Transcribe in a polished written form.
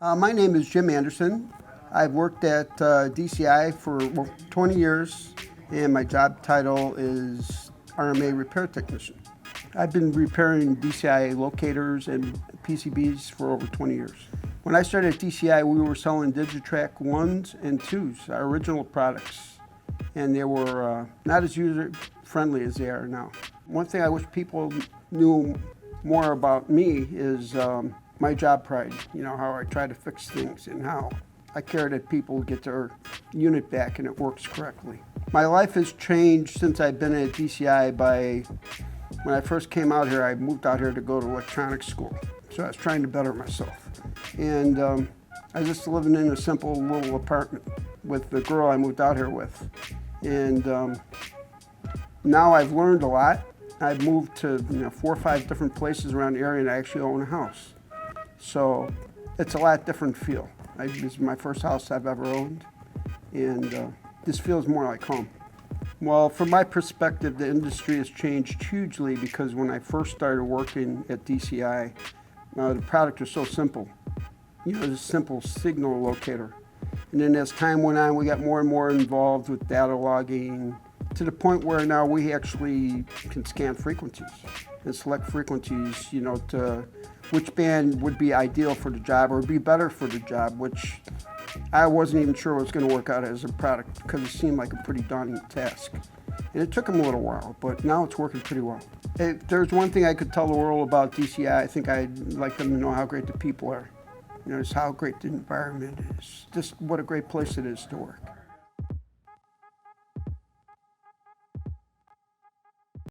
My name is Jim Anderson. I've worked at DCI for 20 years, and my job title is RMA Repair Technician. I've been repairing DCI locators and PCBs for over 20 years. When I started at DCI, we were selling DigiTrak 1s and 2s, our original products, and they were not as user-friendly as they are now. One thing I wish people knew more about me is my job pride, how I try to fix things and how I care that people get their unit back and it works correctly. My life has changed since I've been at DCI. When I first came out here, I moved out here to go to electronics school. So I was trying to better myself. And I was just living in a simple little apartment with the girl I moved out here with. And now I've learned a lot. I've moved to 4 or 5 different places around the area, and I actually own a house. So it's a lot different feel. This is my first house I've ever owned, and this feels more like home. Well, from my perspective, the industry has changed hugely because when I first started working at DCI, the product was so simple. It was a simple signal locator. And then as time went on, we got more and more involved with data logging to the point where now we actually can scan frequencies and select frequencies, to which band would be ideal for the job or be better for the job, which I wasn't even sure was going to work out as a product because it seemed like a pretty daunting task. And it took them a little while, but now it's working pretty well. If there's one thing I could tell the world about DCI, I think I'd like them to know how great the people are. Just how great the environment is. Just what a great place it is to work.